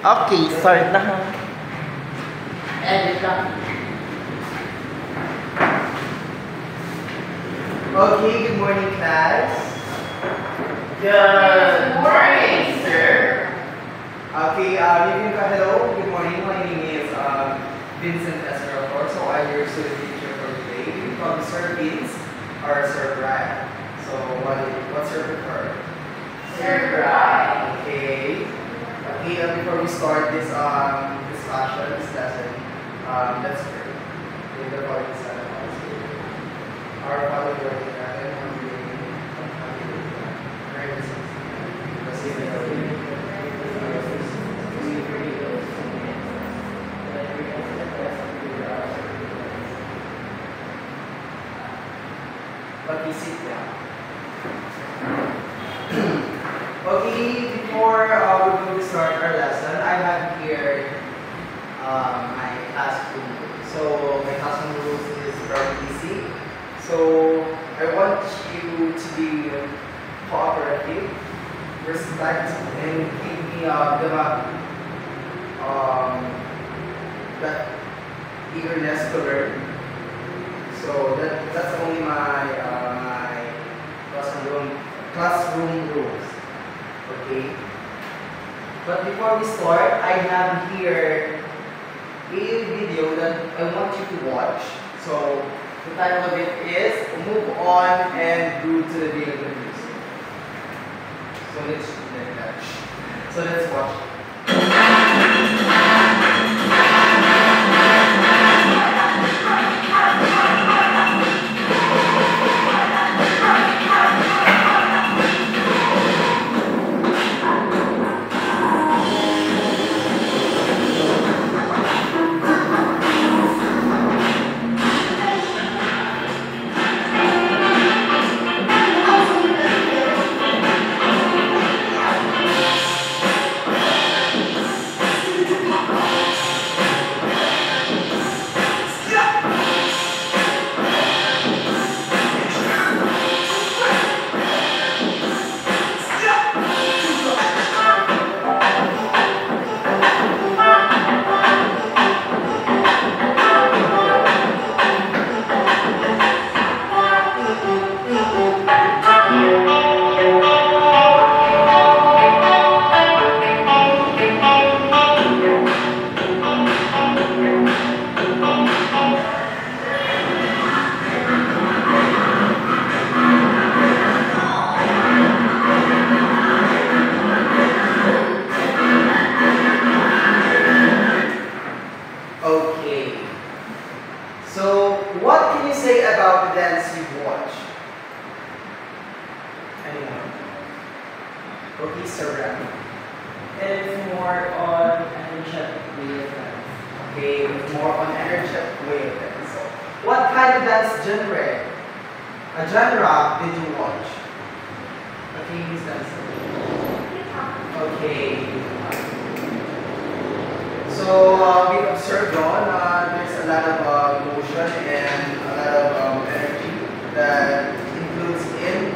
Okay, start na ha. Edit lang. Okay, good morning class. Good morning, sir. Okay, you can hello, good morning. My name is Vincent Escalor. So I'm your student teacher for today. You can call me Sir Vince or Sir Brad. So what's your preferred? Sir Brad. Okay. Okay, before we start this discussion, this lesson, let's pray. In the Lord is our Father who art in heaven, hallowed be thy name. Pray with us. Receive the Lord. Pag-isip lang. Okay, before we're going to start our lesson, I have here my classroom rules. So my classroom rules is very easy. So I want you to be cooperative, respect, and give me that eagerness to learn. So that's only my classroom rules. Okay. But before we start, I have here a video that I want you to watch. So the title of it is Move On and Groove to the Beat of the Music. So let's watch it. Okay. So, what can you say about the dance you've watched? Anyone? Okay, Sir Rami. It's more on energetic way of dance. Okay, more on energetic way of dance. So, what kind of dance genre? A genre did you watch? Okay, who's dancing? Okay. So we observed on there's a lot of motion and a lot of energy that includes in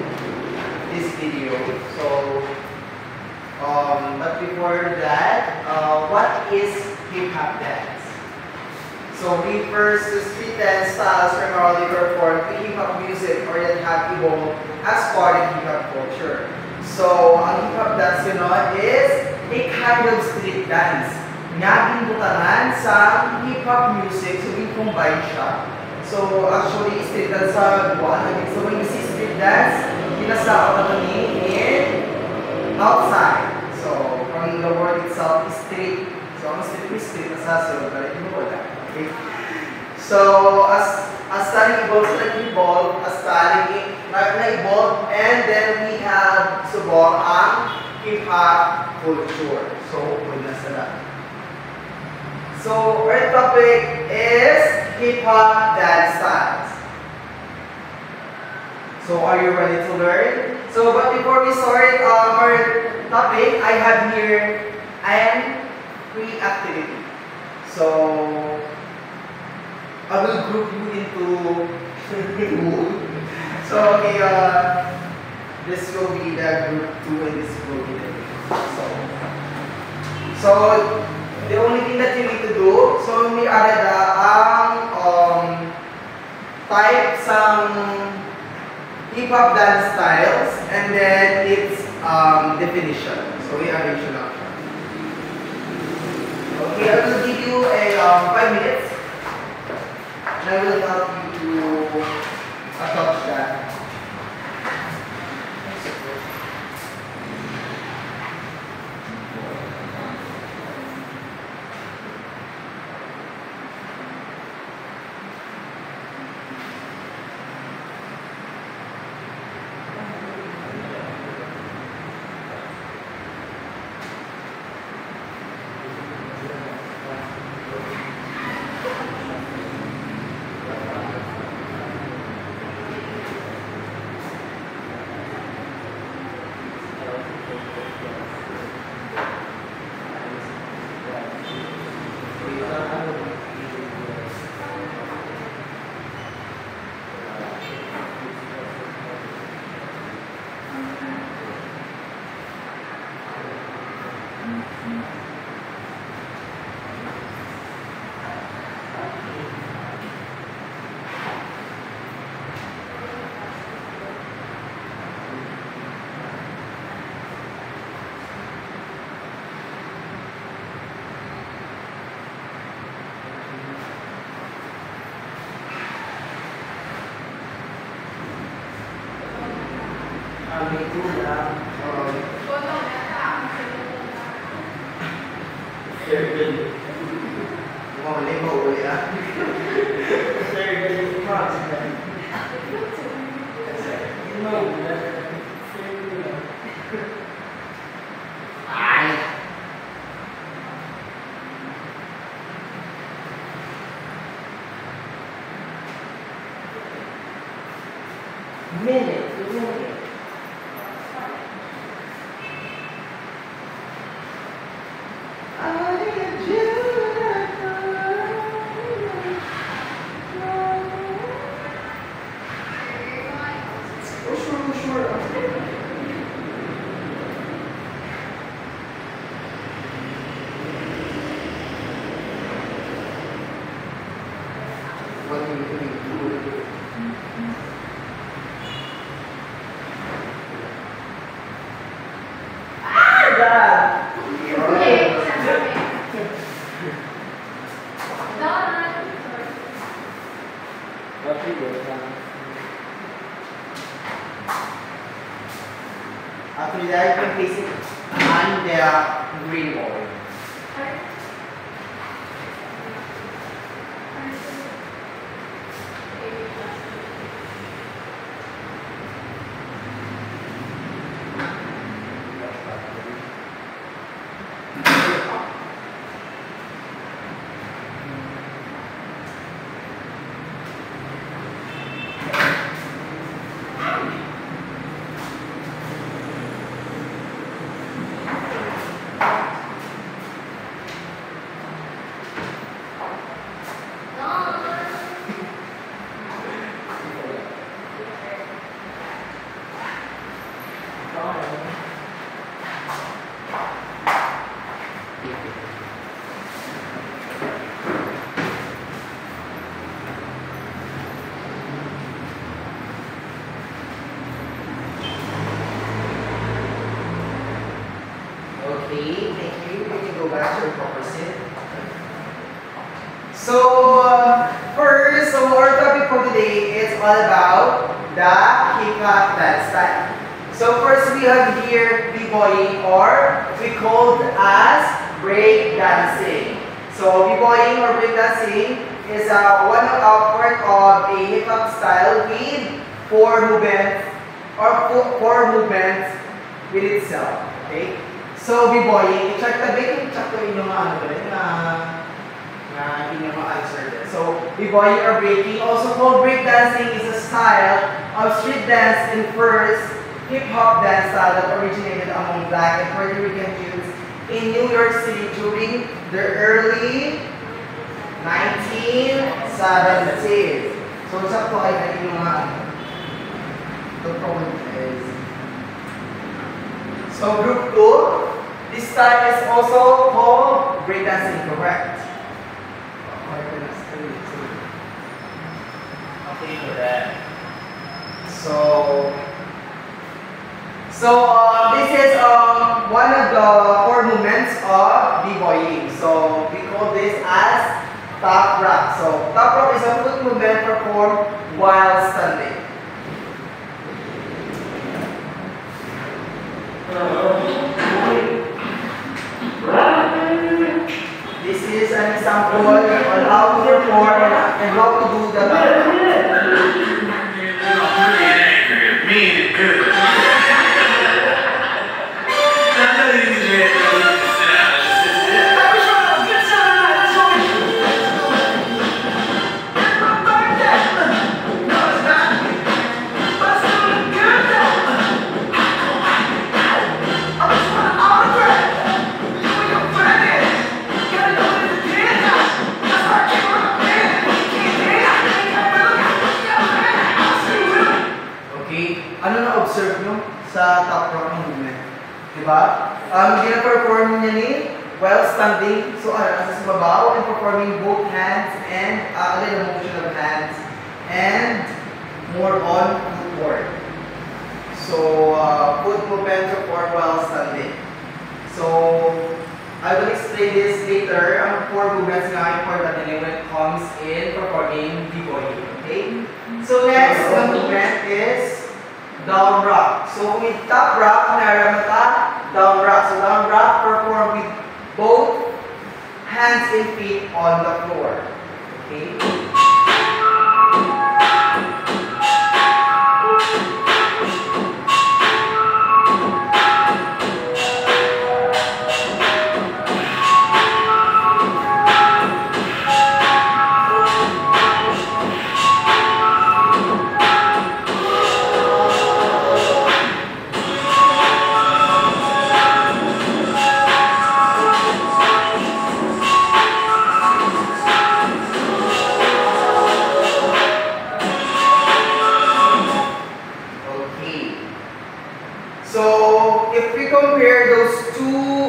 this video. So, but before that, what is hip hop dance? So refers to street dance styles primarily performed in hip hop music or that have evolved as part of hip hop culture. So ang hip hop dance is a kind of street dance nga ginbutangan sa hip-hop music, so we-combine siya. So, actually, street dance sa buwan. So, when you see street dance, pinasaka na in outside. So, from the word itself is street. So, ang street is street na sa sunod, but hindi mo wala. Okay? So, as studying evolves, nag-evolve, as studying na-evolve, and then we have subong ang hip-hop culture. So, una sila. So, our topic is hip-hop dance styles. So, are you ready to learn? So, but before we start our topic, I have here an free activity. So, I will group you into two. So, okay, this will be the group 2 and this will be the group. So, the only thing that you need to do, so may ada type some hip-hop dance styles and then its definition. So, we arrange it now. Okay, I will give you a 5 minutes and I will help you to attach that. After that, you can place it on the green ball. Okay, thank you. We can go back to the proper seat. So, first, our topic for today is all about the hip-hop dance style. So, first we have here b-boying, or we called as break dancing. So, b-boying or break dancing is one part of a hip-hop style with four movements with itself. Okay? So, b-boying, i-check na check ko yung hindi ma-answer this. So, b-boying or breaking, also called breakdancing, is a style of street dance and first hip-hop dance style that originated among Black and Puerto Rican youths in New York City during the early 1970s. So, sakto ay yung So, group 2, this style is also called breakdancing, correct? Okay, correct. So this is one of the four movements of b-boying. So we call this as top rock. So top rock is a foot movement performed while standing. This is an example on how to perform and how to do the top rock. Ano na-observe nyo sa top rock movement? Diba? Gina-perform niya ni while standing. So, nasa sa babaw and performing both hands and the motion of hands and more on footwork. So, foot movement performed while standing. So, I will explain this later. Ang four movements nga important when it comes in performing b-boying. Okay? So, next movement is down rock. So with top rock, down rock. So down rock perform with both hands and feet on the floor. Okay. So if we compare those two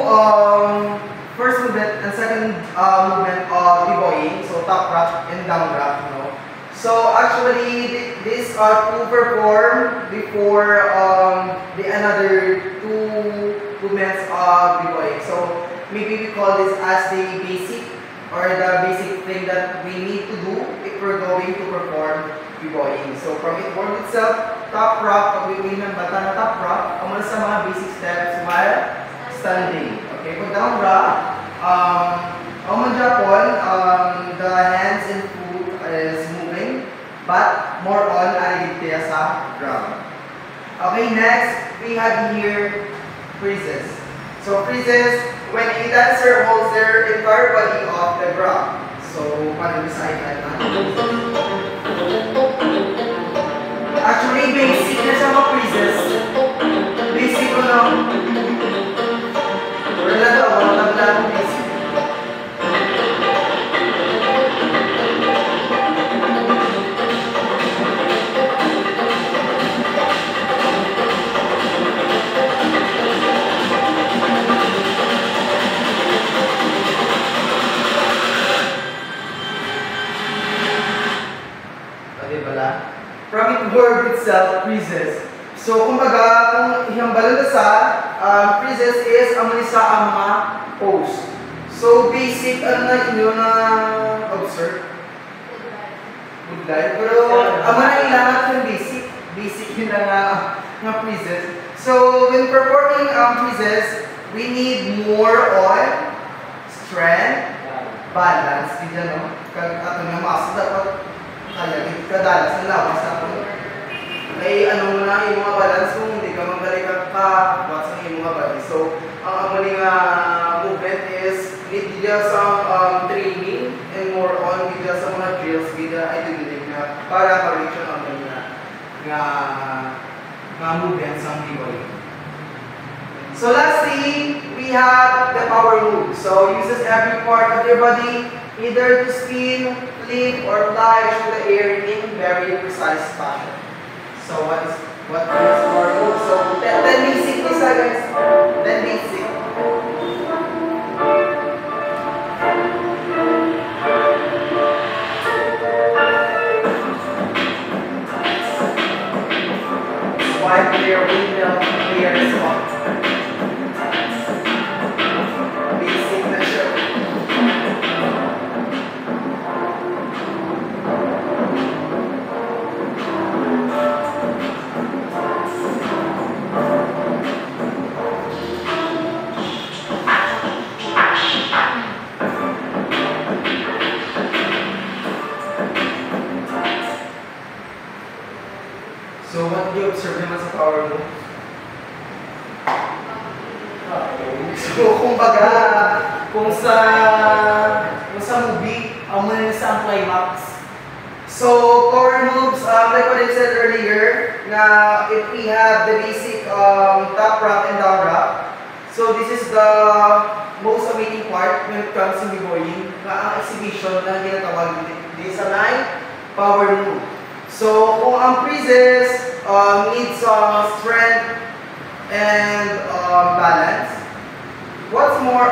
first movement and second movement of b-boying, so top rock and down rock, you know. So actually these are two performed before the another two movements of b-boying. So maybe we call this as the basic or the basic thing that we need to do if we're going to perform b-boying. So from it form itself, top rock, pag-uwi ng bata na top rock, ang mga sa mga basic steps while standing. Okay, pag down rock, ang mga Japon, the hands and foot is moving, but more on arigidya sa ground. Okay, next, we have here freezes. So freezes, when a dancer holds their entire body off the ground. So, paano beside that? Actually, basic na siya mag-freezes. Basic ko na. Wala daw, wala basic. From its word itself, freezes. So, kumbaga, kung ihambalan na sa freezes is ang isa ang mga pose. So, basic, ano na inyo na observe? Good life. Pero, ang mga ilangat yung basic. Basic yun na freezes. So, when performing freezes, we need more on strength, balance. Hindi no? Ato nga mas dapat kaya kadalas na lawas na po. Ay ano na yung mga balance kung hindi ka magaling ka what's ang yung mga body. So, ang amaling movement is need dia sa training and more on with sa mga drills with I do believe na para ma-reach ang nga movement sa b-boying. So lastly, we have the power move. So uses every part of your body either to spin, flip, or fly through the air in very precise fashion. So what is power move? So 10 basic is guys. 10 basic. power moves? So, kumbaga, kung sa movie, muna sa ang climax. So, power moves, like what I said earlier, na if we have the basic top rock and down rock, so this is the most amazing part when it comes to b-boying, na ang exhibition na ginatawag this is a power move. So, kung ang freezes needs strength and balance, what more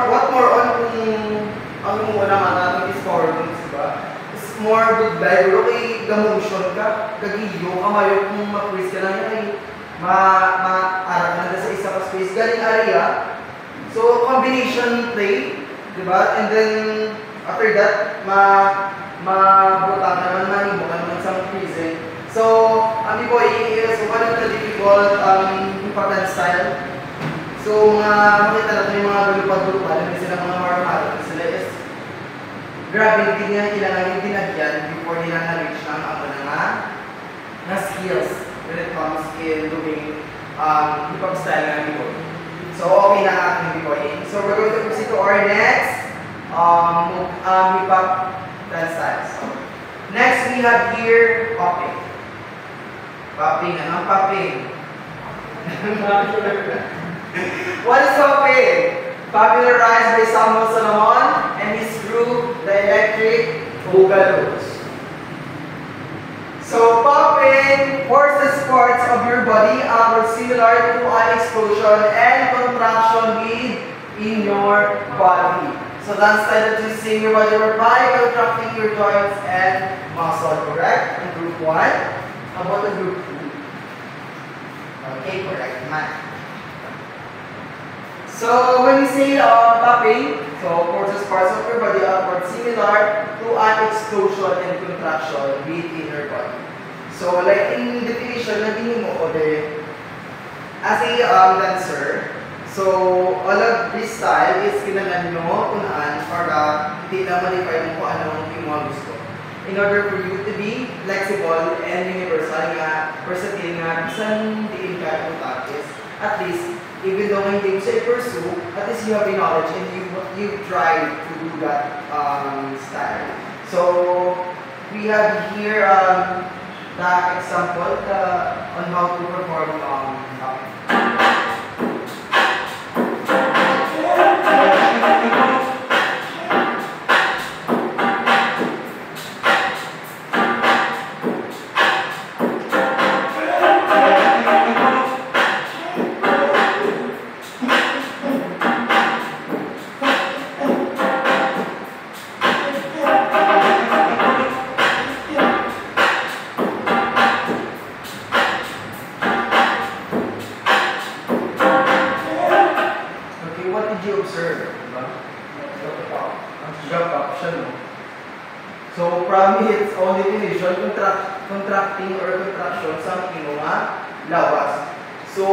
on kung ang muna natin is power moves, diba? It's more good life, pero kay gamotion ka, kagiyo, kamayo kung ma-freeze ka lang yan, ma-arap na sa isa ka space, galing area. So, combination play, diba? And then, after that, ma-butang naman, manimo ka naman sa freezing. So, ang b-boying is one of the difficult important style. So, makita natin yung mga lulupad-lupad, hindi sila mga marmado, sila is grabe, hindi nila kailangan yung dinagyan before nila na-reach ng na skills when it comes in doing hip-hop style ng b-boying. So, okay na ang ating b-boying. So, we're going to proceed to our next hip-hop dance styles. Next, we have here popping. Popping, anong popping? What is popping? Popularized by Samuel Solomon and his group, the Electric Boogaloo. So, popping forces parts of your body are similar to an explosion and contraction within your body. So, dance style that you see your body by contracting your joints and muscle, correct? In group 1. How about the group 2? Okay, correct. Man. So, when we say popping, so forces parts of your body are similar to an explosion and contraction within your body. So, like in definition, naging mo as a dancer, so all of this style is kailangan nyo tunaan para hindi na malify mo kung anong yung mga gusto. In order for you to be flexible and universal nga, versatile nga, bisan diin ka yung practice, at least, even though hindi mo siya pursue, at least you have the knowledge and you try to do that style. So, we have here the example on how to perform So, from its own definition, contracting or contraction sa mga lawas. So,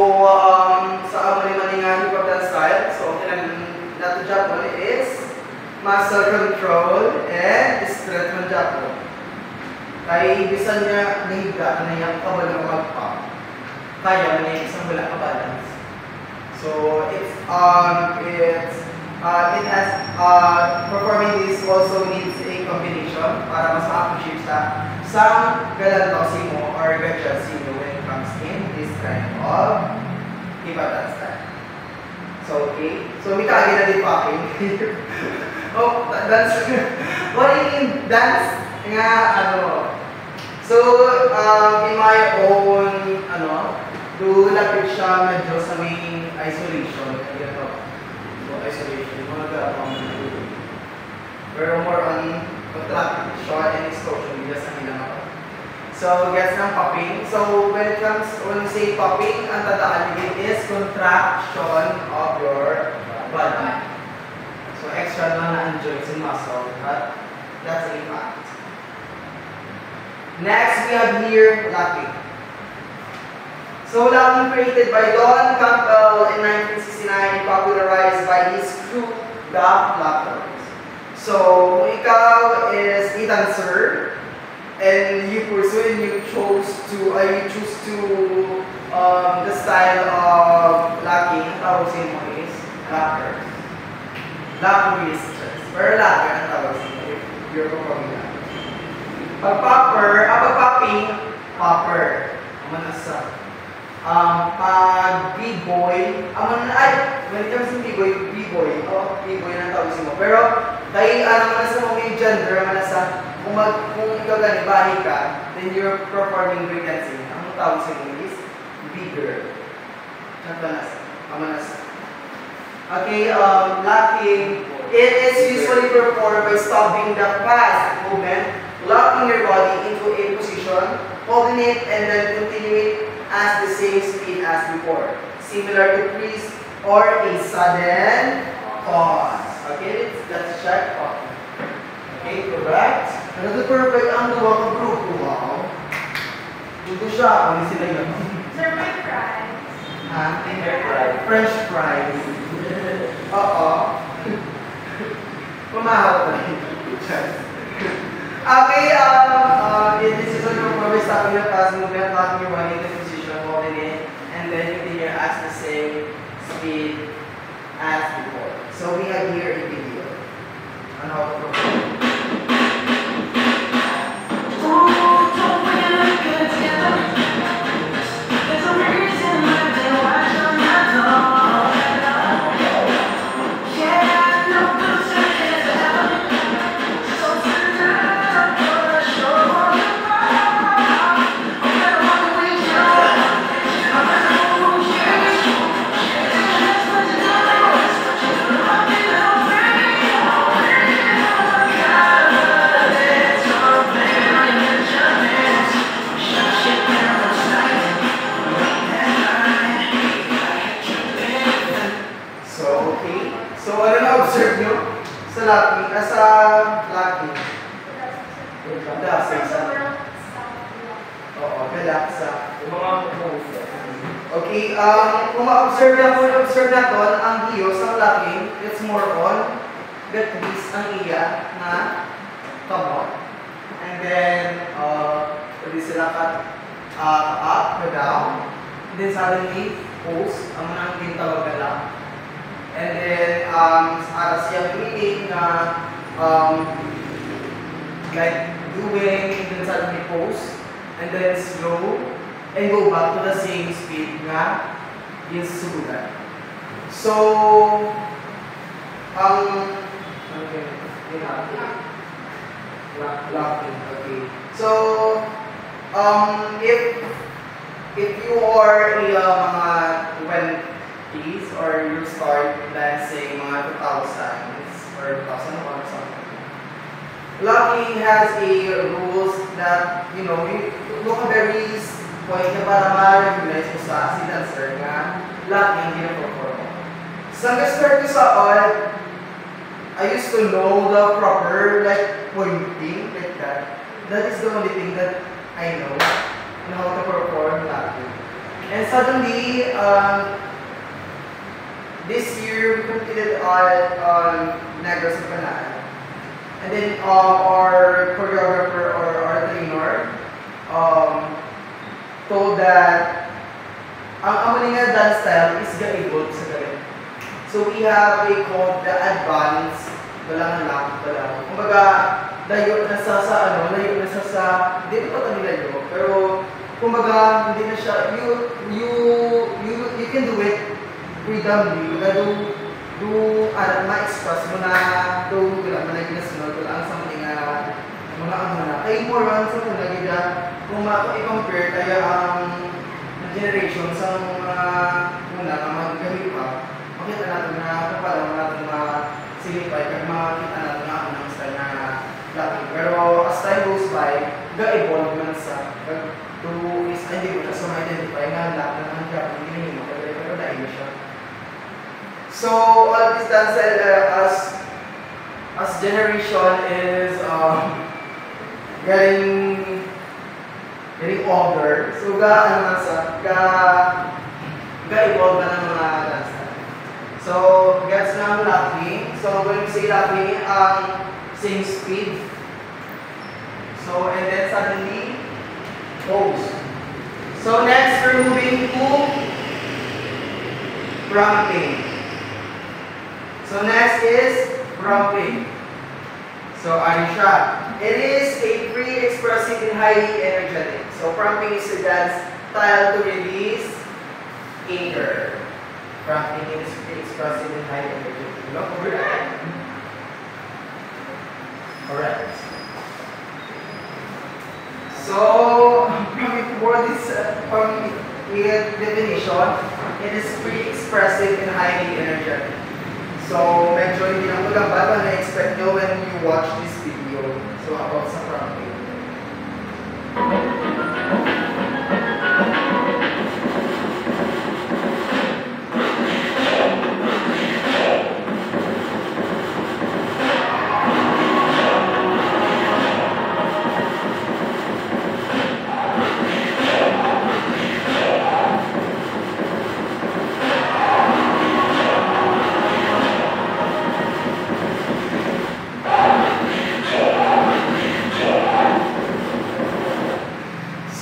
sa amali-mali nga hip-hop dance style, so, natin Japon is muscle control and strength ng Japon. Kaya bisan niya nahiga na yung kabala mag-pop. Kaya na yung isang wala ka-balance. So, it has performing this also needs a combination para mas ma-appreciate sa galantosin mo or gadgetsin mo when it comes in this kind of hip-hop dance style. So, okay. So, may kaagin na din popping. Oh, dance. What do you mean dance? Nga, So, in my own, lapit siya medyo sa may isolation. Isolation, mga gawang pero more on contraction and explosion just ang ilang ako. So, gets ng popping. So, when we say popping, ang tandaan din is contraction of your body. So, extra lang na joints and muscle, but that's a fact. Next, we have here locking. So, locking created by Don Campbell in 1969, popularized by his group, the Lockers. So, kung ikaw is a dancer, and you pursue and you choose to the style of locking, ang tawag sa mo is locker. Lock wrists. Pero locker ang tawag sa mo if you're performing that. Pag popping, popper. Manasa. Pag b-boy, when it comes to b-boy, b-boy na tawag sa mo. Pero, dahil manasa mo may gender, manasa, kung ikaw ganibahi ka, then you're performing breakdancing. Ang tawag sa mo is bigger. Manasa. Okay, locking. It is usually performed by stopping the fast movement, locking your body into a position, holding it, and then continuing at the same speed as before. Similar to freeze or a sudden pause. Okay, let's check off. Okay, correct. Another perfect ang duwa ka group. Wow. Dito siya. Ano sila yun? Sir, my fries. French fries. Oo. Pumahaw pa rin. Okay, this is on where we stop in the fast movement, locking your body into position, holding it, and then continue at the same speed as before. So we have here a video on how to perform. Okay, kung ma-observe natin ang hiyos ng locking, it's more on between ang iya na kamot. And then, pwede sila up, down. And then suddenly, pose, ang mga tinatawag na lock. And then, para siya feeling na like doing, and then suddenly pose, and then slow, and go back to the same speed nga yung susubukan. So, locking, okay. So, if you are mga 20s or you start dancing mga 2000s or 2001 or something, locking has a rules that, you look very point na para ma-recognize mo sa si dancer nga locking gina-perform. Sa nag-start ko sa all, I used to know the proper pointing like that. That is the only thing that I know on how to perform locking. And suddenly, this year we completed on Negros and Panaan. And then our choreographer or our trainer told that ang amalinga dance style is ga-evolve sa galing. So we have a called the advanced, walang lock, walang. Kumbaga, layo na sa hindi pa kami layo, pero kumbaga, hindi na siya, you can do it freedomly. Ma-express mo na, managin na sunod, wala sa mga na. Kaya more on sa mga kung i-compare kaya ang generation sa mga muna na magagamit pa, makita natin na paano natin ma-silipay kaya makita natin na ang style na locking. Pero as time goes by, ga-evolve man sa hindi ko siya sa ma-identify nga lock na ang grabe, hindi mo pero dahil siya. So, all this dance as generation is getting older. So, ga-evolve na ng mga dance. So, gets na ang locking. So, when we say locking, ang same speed. So, and then suddenly, pose. So next, we're moving to prompting. So next is prompting. So ano siya? It is a free, expressive, and highly energetic. So prompting is a dance style to release anger. Prompting is free, expressive, and highly energetic. No? Correct. So, for this definition, it is free, expressive, and highly energetic. So, medyo hindi na maganda pa na-expect nyo when you watch this video. So, about sa prompting.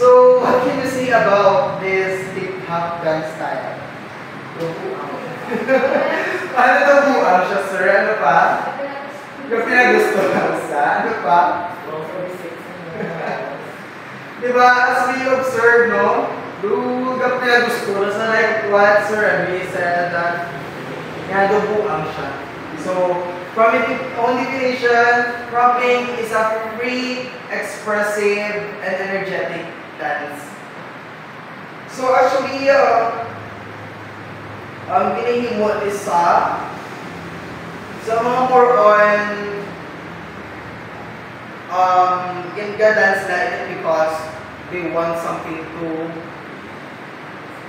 So, what can you say about this hip-hop dance style? Ano ito buang siya, sir? Ano pa? Yung pinagustuhan sa? Ano pa? Diba, as we observe, no? Yung pinagustuhan sa like what Sir Remy said that buang siya. So, from its own definition, prompting is a free, expressive, and energetic dance. So actually, ang pinahimo is sa mga more on dance like it because they want something to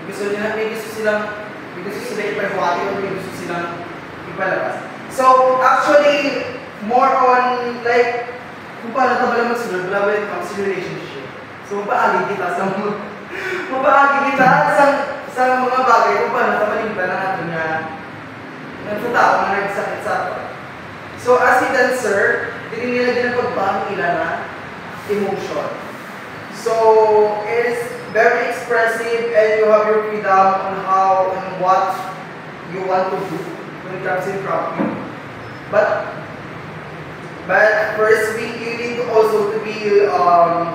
gusto sila ipahwati o may gusto silang ipalabas. So actually, more on like kung paano ka ba magsunod when it comes to relationship. So mapaagi kita sa mga bagay kung paano sa malimba na natin nga nagtatao na nagsakit sa ato. So as a dancer, hindi nila din ang pagbahang ilan na emotion. So it is very expressive and you have your freedom on how and what you want to do when it comes to prompting. But first, you need to also to be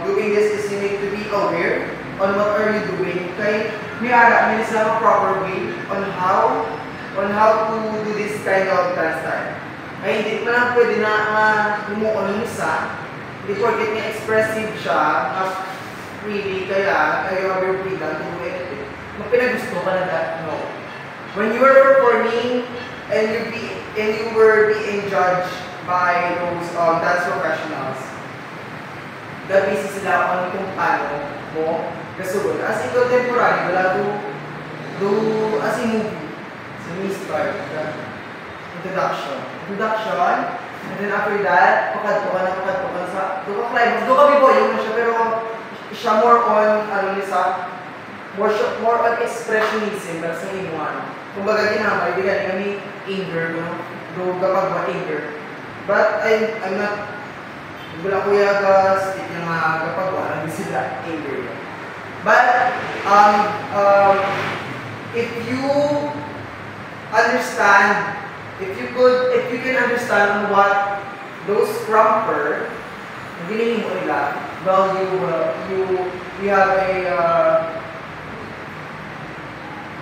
doing this is you need to be aware on what are you doing. Okay, may is a proper way on how to do this kind of dance style. Ay hindi pa lang pwede na lumuon isa. Hindi porket may expressive siya, really kaya you have your freedom to do anything. Mapinagusto ka na that? No. When you were performing and you were being judged by those dance professionals, busy sila on kung paano mo kasunod. As in contemporary, wala do as in movie. So we start the introduction, and then after that, pakadto ka sa climax. Do kami po yung siya, pero siya more on more on expressionism pero sa imuan. Kumbaga ginamay, di kami anger, do kapag ma-anger. But I'm not, wala kuya ka-stick yung mga kapag wala, hindi sila anger. But, if you understand, if you can understand what those promper, hindi mo nila, well, you have a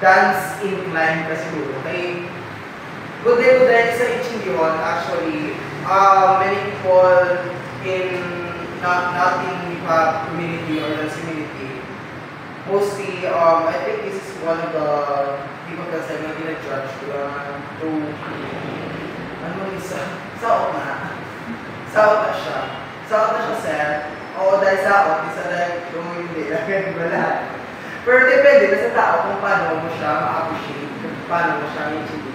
dance incline kasi okay? Good day sa Ichingyon, actually, many people in not in hip-hop community or dance community, mostly, I think this is one of the people kasi na ginajudge to ano isa? Saot na siya. Saot na siya, sir. Oo, dahil saot, isa dahil kung hindi, wala. Pero depende na sa tao kung paano mo siya ma-appreciate, kung paano mo siya ma-achieve.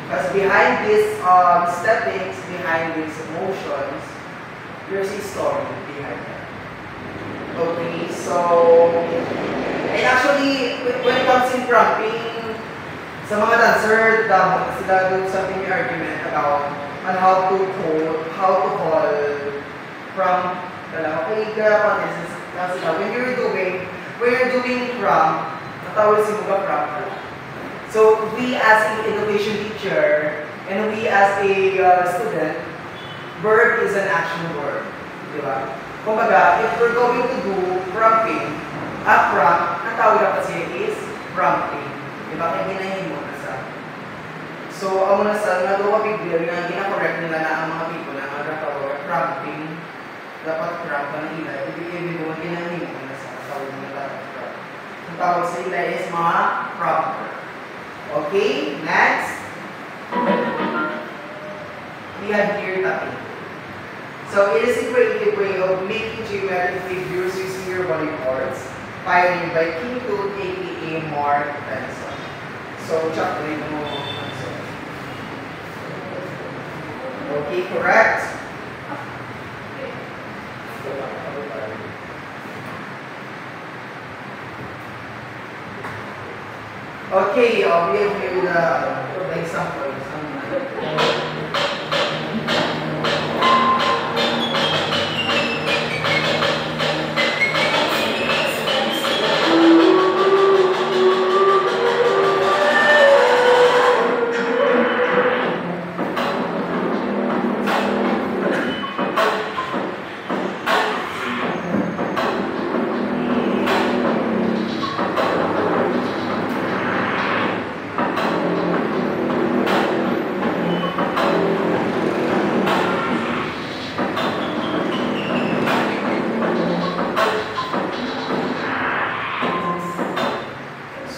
Because behind these steppings, behind these emotions, there's a story behind that. Okay, so, and actually, when it comes in prompting, sa mga dancer, dapat sila do something may argument about on how to call from okay, sila when you're doing when you're doing craft, natawag si mga craft. So, we as an education teacher, and we as a student, verb is an action word. Di ba? Kumbaga, if we're going to do prompting, a prompt, ang tawag na kasi is prompting. Di ba? Kaya ginahin mo na sa. So, ang muna sa nagawa bigla na gina-correct nila na ang mga people na magkatawag prompting, dapat prompt ka ng ilay. Ibig mo, ginahin mo na sa tawag na dapat prompt. Ang tawag sa ilay is mga prompter. Okay, next. We have here tapping. So it is a creative way of making geometric figures using your body parts, pioneered by King Tut, aka Mark Benson. So check the mo. Okay, correct. Okay, we have here the example.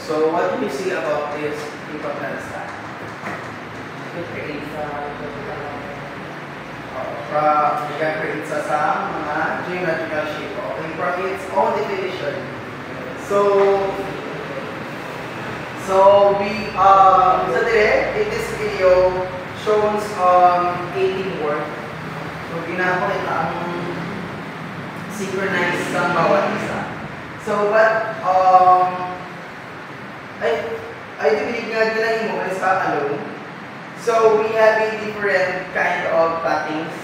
So what do you see about this important stuff? Create Create sa mga geometrical shape. Okay, from its own definition. So we in this video shows 18 words. So ginapakita ang synchronize sa bawat isa. So but I do believe nga ginahin mo is alone. So we have a different kind of cuttings.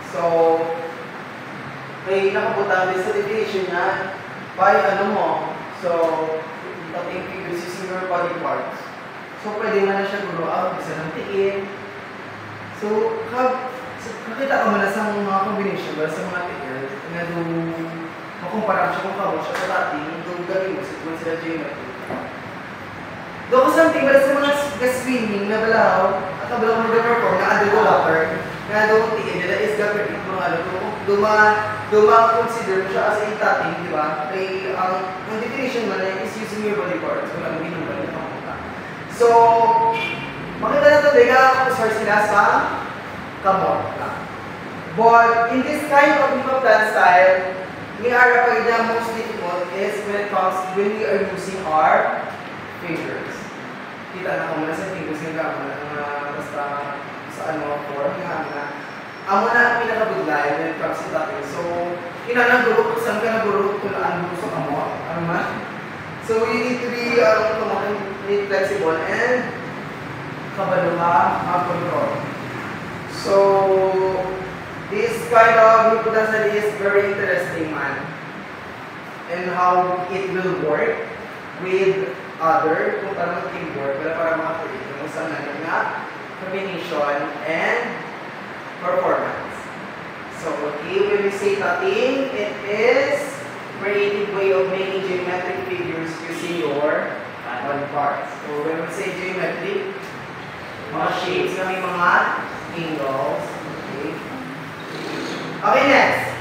So may nakapunta din sa definition niya by ano mo. So cutting figures using your body parts. So pwede man na siya grow out, isa ng tiin. So nakita ko man na sa mga combination ba sa mga tiin na doon makumpara siya kung kamo siya sa dating doon gawin mo sila geometry. Doon ko something ba sa mga swimming na balaw at ang balaw mo nag-perform na underwater na doon tiin nila is gagawin mga ano consider mo siya as a tatting, di ba? Kaya ang definition man is using your body parts kung ano ginuban na kamuta. So, makita na ito, nag-a-observe sila sa kamot lang. But in this kind of hip-hop style, we are the most difficult is when we are using our fingers. Kita na kung sa fingers ng gama na basta sa ano form nga amo na pinakabudlay when it comes to tapping. So, kinanaguro kung saan ka naguro kung ano sa kamot. Ano man? So, you need to be flexible and kabalo ka control. So, this kind of hypnosis is very interesting, man. And how it will work with other, kung parang teamwork, wala para makakita kung saan nga combination and performance. So, okay, when we say tapping, it is creative way of making geometric figures using your body parts. So, when we say geometric, mga shapes na may mga angles. Okay. Okay, next.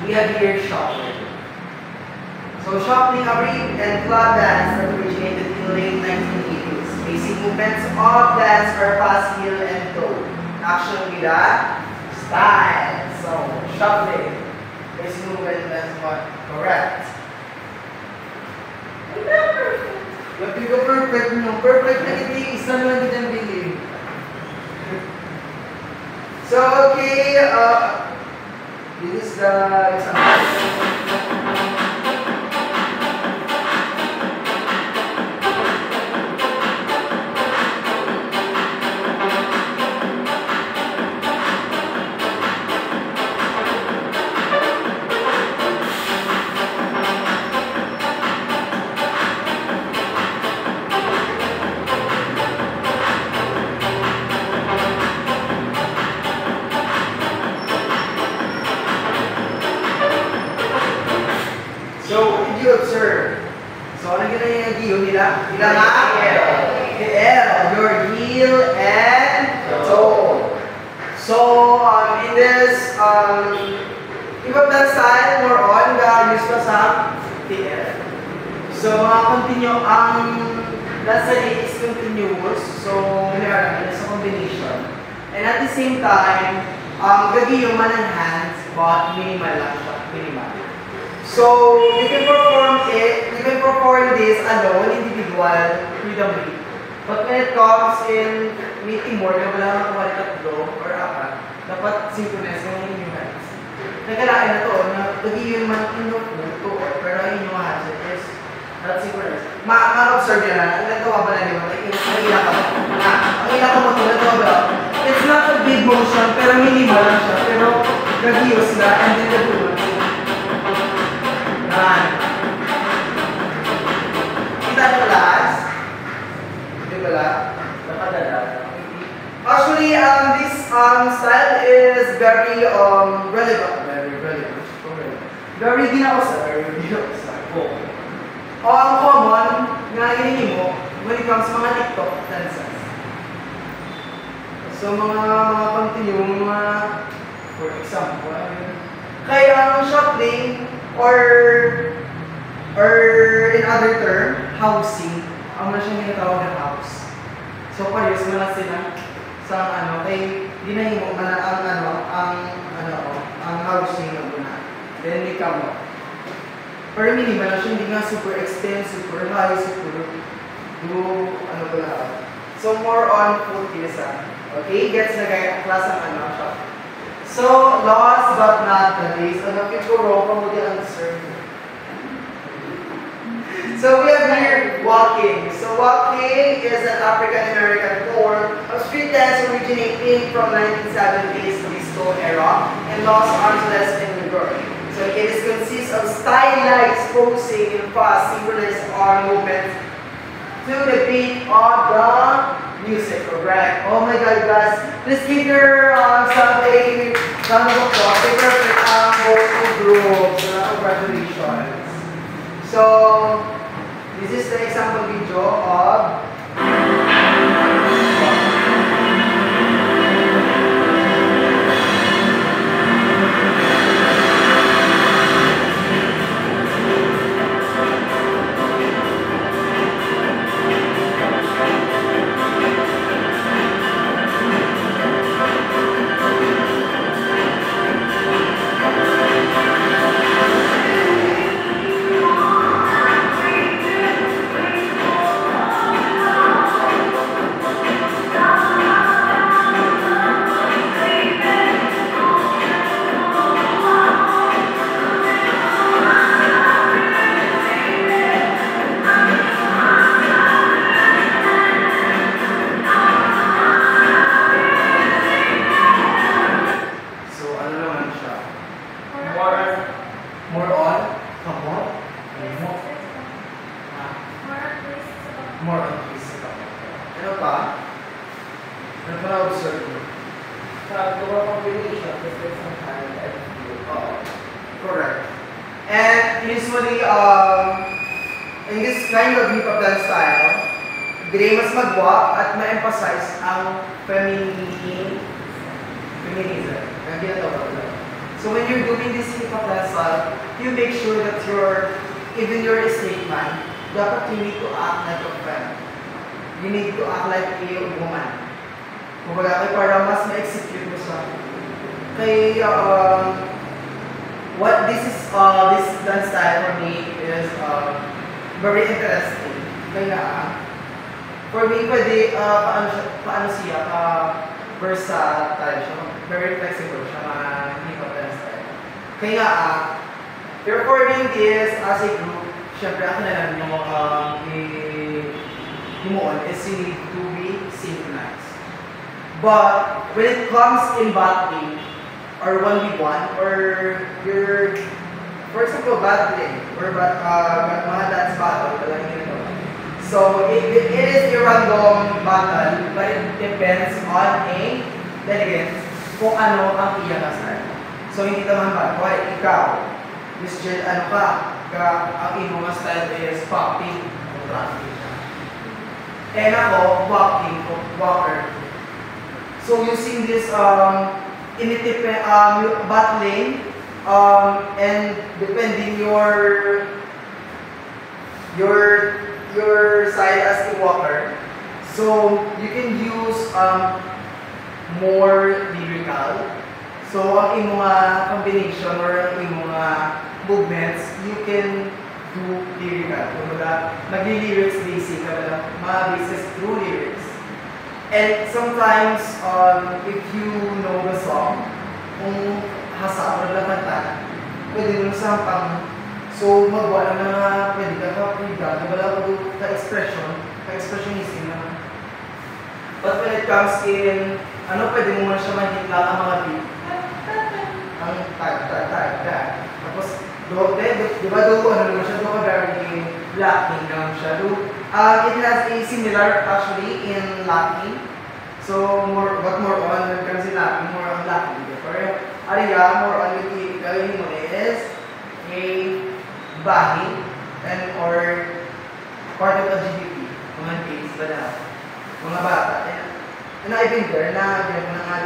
We have here shuffling. So, shuffling, a rhythm and club dance that originated in the late 1980s. Basic movements of dance are pass, heel, and toe. Action with a style. So, shuffling. Basic movement, that's what correct. What do you go perfect? No, perfect na hindi. Isa lang din ang bili. So, okay. This is the example. gagiyom nila. Ila nga? Heel. Your heel and toe. So, in this, iba dance style, more on, use pa sa TL. So, continue, ang last is continuous. So, meron, it's a combination. And at the same time, gagiyuman ng hands, but minimal lang siya, minimal. So, you can perform this alone, individual, freedomly. But when it comes in meeting more, na wala kang kuha tatlo or apat, dapat synchronous yung inyong hands. Nagkalain na to, na gagiyuman man inyong puto, pero inyong hands is not synchronous. Ma-observe nyo na, ang natawa ba na naman, ang ilang ka ba? Ang ilang ka ba ito, natawa ba? It's not a big motion, pero minimal lang siya. Pero nag-use na, and then nag-uwan. Kita nyo last? Hindi pala? Nakadala. Actually, this style is very relevant. Very relevant. Very ginausa. Ang common nga hinihingi mo when it comes sa mga TikTok dances. So, mga continue, mga, for example, kaya ang shuffling or in other term, housing, ang na siyang ginatawag ng house. So, payos mo na sila sa kay ginahimo mo na ang housing na muna. Then, may kamo. Pero minimal na siya, hindi nga super extend, super high, super low, So, more on foot kisa. Okay, gets na kaya class ang siya. So, last but not the least, siguro, pamuli ang serve. So, we have here walking. So, walking is an African-American form of street dance originating from 1970s disco era in Los Angeles and New York. So, it consists of stylized posing in fast, synchronous arm movements to the beat of the music, correct? Oh my God, guys! Please give your round of applause. They perfect vocal groups. Congratulations. So, this is the example video of more on physical. Ano pa? Ano pa na-observe mo? Sa combination, different sometimes and correct. And usually, in this kind of hip-hop dance style, dire mas magwa at ma-emphasize ang feminism. Ang ginatawag ko. So when you're doing this hip-hop dance style, you make sure that even your statement, dapat you need to act like a friend. You need to act like a woman. Kumbaga, para mas ma-execute mo siya. Kay, what this dance style for me is very interesting. Kaya, for me, pwede, paano siya, versatile siya. Very flexible siya, hip-hop dance style. Kaya, performing this as a group, syempre, ako na lang yung himuon is you need to be synchronized. But when it comes in battling, or 1v1, or your, for example, battling, or mga dance battle, so it is a random battle, but it depends on kung ano ang iyang style. So hindi naman ba, ikaw, Miss Jill, ang iyong style is popping. And ako, walker. So using this battling and depending your side as a walker. So you can use more lyrical. So ang imong combination or ang imong movements, you can do lyrical. Kumbaga, magli-lyrics basic ka mga basis through lyrics. And sometimes, if you know the song, kung hasa mo lang kanta, pwede mo sampang. So, magwa lang na pwede ka ka-freedom, wala ko ka-expressionism naman. But when it comes in, pwede mo siya mahit lang ang mga beat. Ang tag. Tapos, di ba doon naman siya, doon ka very locking naman siya. It has a similar actually in locking. So, more on when it comes in locking, more on locking. Pero, more on yung gawin mo is a bahing and or part of LGBT, mga kids ba na, mga bata. And I've been there na ganyan na nga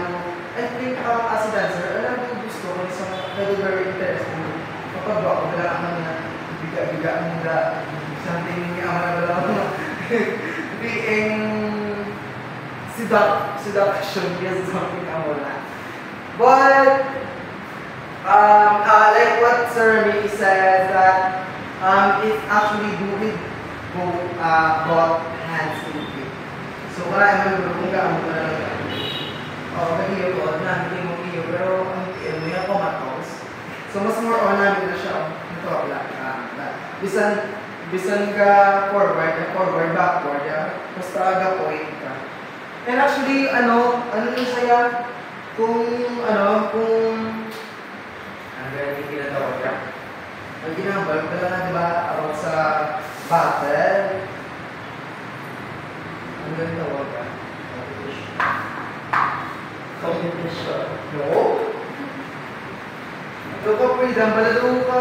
I think as a dancer, alam ko gusto ko isang very interesting. Kapag ako wala ang mga biga mo na something wala mo being seduction is something wala. But like what Sir Mickey says that it's actually do with both hands in it. So wala naman kung gaano ka lang. Nag-iyo ko na hindi mo iyo pero ang iyo mo yung comatose. So mas more on namin na siya ito bisan ka forward backward basta ga-point ka. And actually ano yung saya kung ganyan kinatawag ka. Ang ginambal ka lang na diba about sa battle. Ang ganyan tawag ka. Competition. No? Ito ka freedom, balalo ka.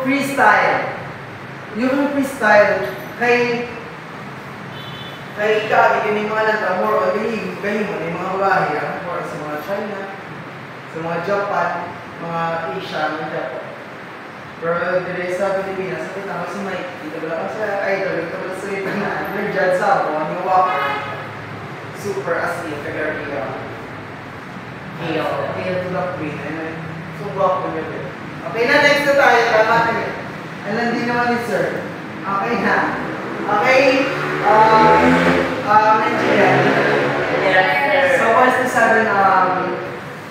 Freestyle. Yung freestyle, kay ikaw, yung mga nanta, more on galing mo, yung mga babae, more sa mga China, sa mga Japan, mga Asia, mga Japan. Pero dire sa Pilipinas, kita ko si Mike, dito wala ka sa idol, ito wala sa ito na, nag-judge sa ako, yung walker. Super as in, kagariya. Hail to the queen. So, walk mo yun. Okay na, next na tayo. Tama na yun. Alam din naman ni Sir. Okay na. Okay. Nigeria. Yes, So, what's the 7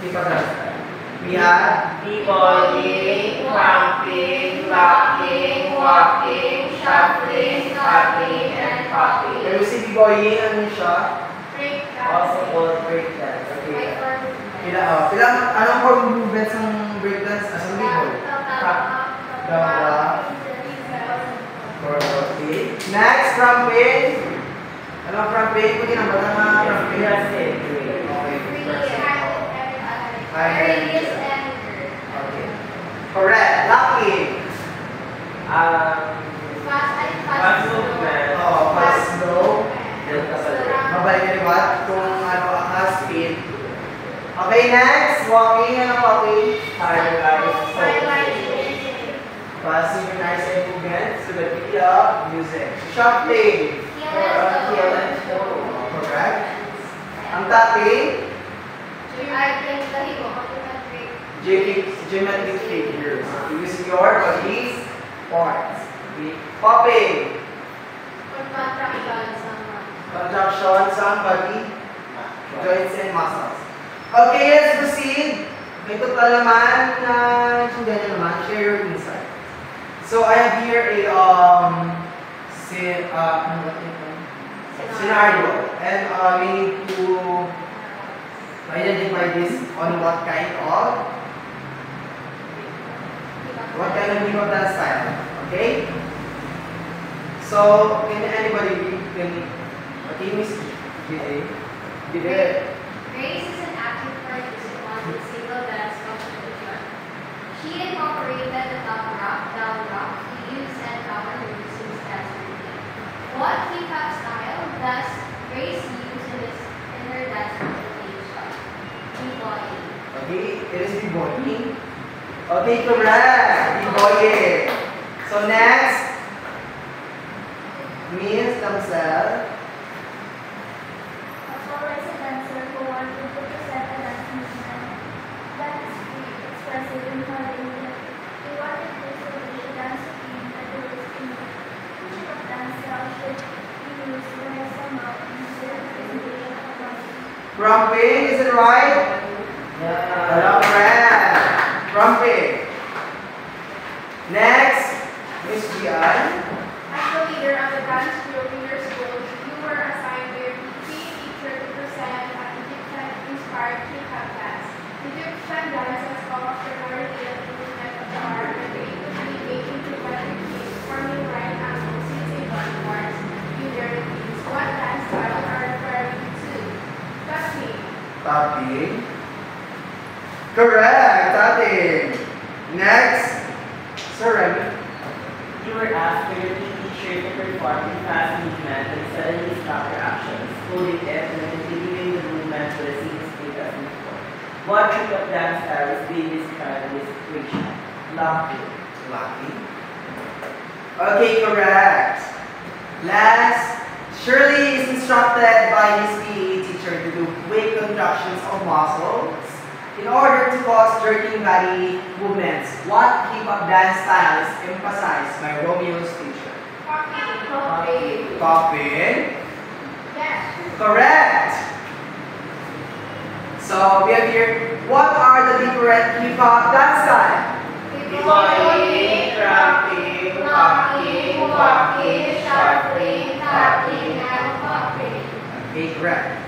people that we have? Beboying, cramping, locking, walking, shuffling, tapping, and popping. Can you see B-boying? Ano siya? also called break dance. Okay. Anong core movements ng breakdance as a B-boy? Okay. Next, cramping. Anong cramping? Pwede na ba na cramping? Okay. Correct. Locking. Fast movement. Fast, slow. Then kasal. Mabalik ka liwat kung speed. Okay, next. Walking. Anong walking? Fast synchronizing movement. Sugat music. Shuffling. Correct. Ang tapping. Geometric figures. Using your body's parts. Popping. Contraction sa body, joints and muscles. Okay, let's proceed. May total naman na ganyan naman, share your insight. So I have here a scenario, and we need to identify this on what kind of hip hop dance style. Okay. So can anybody Miss Grace is an active participant on the single dance competition. She incorporated the top rock, down rock, It is b-boying. Okay, correct. B-boying. So next, Miss Damsel. Paul is a dancer who wanted to present a dance movement that is free, expressive, and colorful. He wanted to establish a dance routine that was unique. Each of dance style should be used when it's somehow instead of presentation of a dance. Romping, is it right? Correct. Romping. Next, Miss Gian. As the leader of the dance group in your school, you were assigned your PE teacher to present an Egyptian-inspired hip-hop dance. The Egyptian dance has all of the related movement of the arm and creatively made into what it is, forming right angles using one parts. Either it means what dance style are referring to. Tapping. Tapping. Correct. Tapping. Next, Sir Remy. You were asked by your PE teacher to perform a fast movement and suddenly stop your actions, holding it and then continuing the movement to the same speed as before. What type of dance style is being described in this situation? Locking. Lucky. Okay, correct. Last, Shirley is instructed by his PE teacher to do quick contractions of muscles in order to cause jerking body movements. What hip-hop dance style is emphasized by Romeo's teacher? Popping. Popping. Yes. Correct. So we have here, what are the different hip-hop dance styles? B-boying, rapping, locking, walking, shuffling, tapping, and popping. Okay, correct.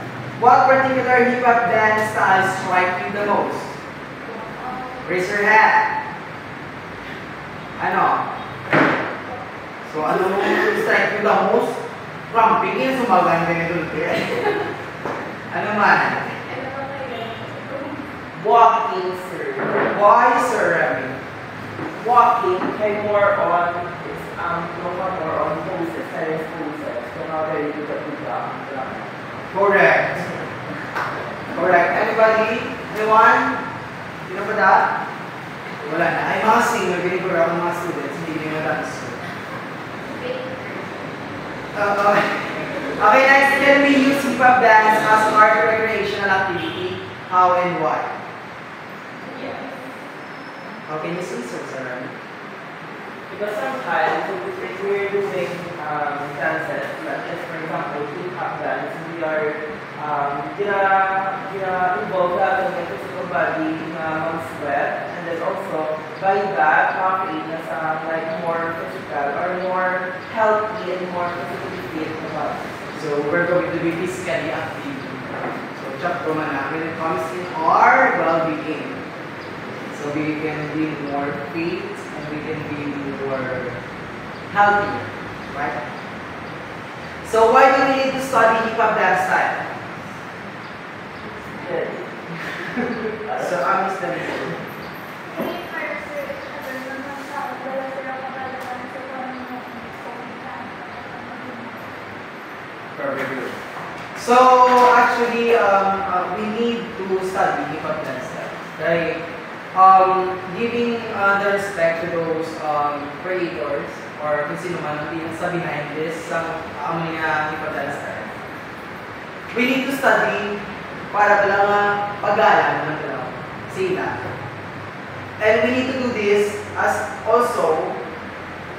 What particular hip-hop dance style strike you the most? Raise your hand. Ano? So, ano yung strike you the most? Cramping yun, sumagan ganito. Ano man? Walking, sir. Why, Sir Remy? Walking can more on more on poses, silent poses. So now very good at the Correct. Correct. Anybody? Anyone? Sino pa da? Wala na. Ay, mga singer, binigura ako mga students, hindi nyo dance. Okay, next, can we use hip-hop dance as part of recreational activity? How and why? How can you say so, Sir? Because sometimes if we're doing dances, like just for example, hip-hop dance, we are involved in the physical body mag-sweat, and then also by that, caffeine is like more physical or more healthy and more physically fit the body. So, we're going to be physically active. So, check ko man na when it comes in our well-being. So, we can be more fit and we can be more healthy, right? So, why do we need to study hip-hop dance style? Good. So, I'm Mr. Mr. Perfect. So, actually, we need to study hip-hop dance style, right? Giving the respect to those creators or kung sino man ang sa behind this mga hip-hop dance style. We need to study para talaga pag-aalam naman talaga sila. And we need to do this as also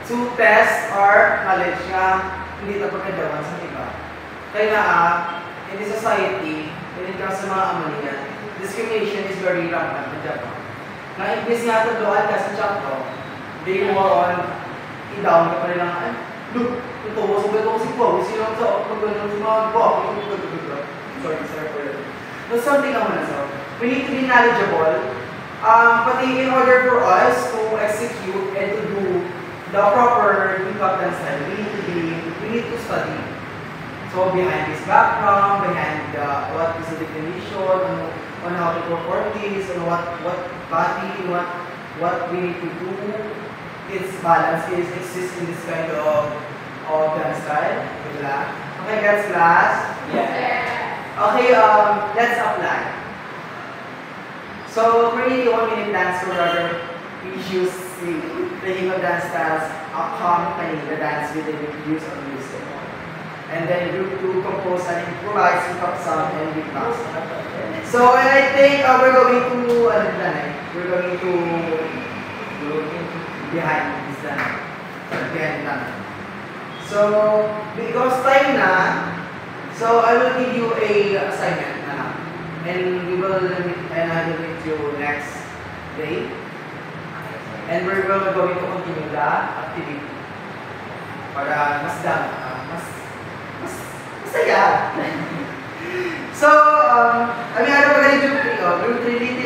to test our knowledge nga hindi ito pagkadawan sa iba. Kaya nga, in the society, when it comes sa mga amanigan, discrimination is very rampant in Japan. Na imbis nga ito doon ka sa Japan, they more on i-down ka pa rin lang, look, ito mo sa bago si Paul, sino sa pagkano sa mga buwak, sorry for that. But something naman na so, we need to be knowledgeable, pati in order for us to execute and to do the proper hip-hop dance style, we need to study. So behind this background, behind what is the definition, on how to perform this, on what body, what we need to do, its balance is exists in this kind of dance style. Okay, that's class. Yeah. Okay, let's apply. So creating a 1-minute dance for rather we use the hip-hop dance styles accompany the dance with the use of music. And then group 2 compose an improvised hip-hop song and beatbox. So I think we're going to we're going to behind this behind. So because time na, so I will give you a assignment na, and we will I will meet you next day, and we're going to continue the activity para mas masaya. So ano ba ganito group 3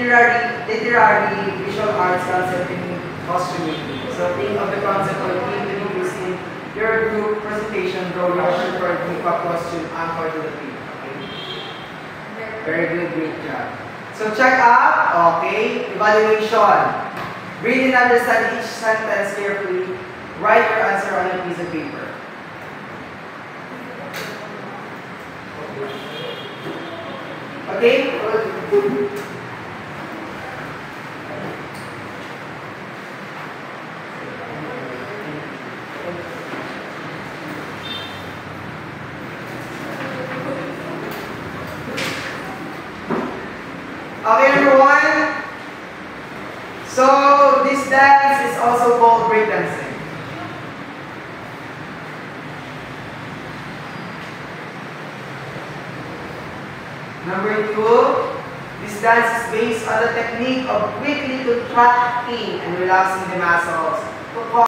literary visual arts concept in costuming. So think of the concept of theme to be used in your group presentation, draw your preferred hip-hop costume anchored to the theme. Okay? Very good, great job. So check out, okay, evaluation. Read and understand each sentence carefully. Write your answer on a piece of paper. Okay? Okay, number 1. So this dance is also called breakdancing. Number 2, this dance is based on the technique of quickly contracting and relaxing the muscles to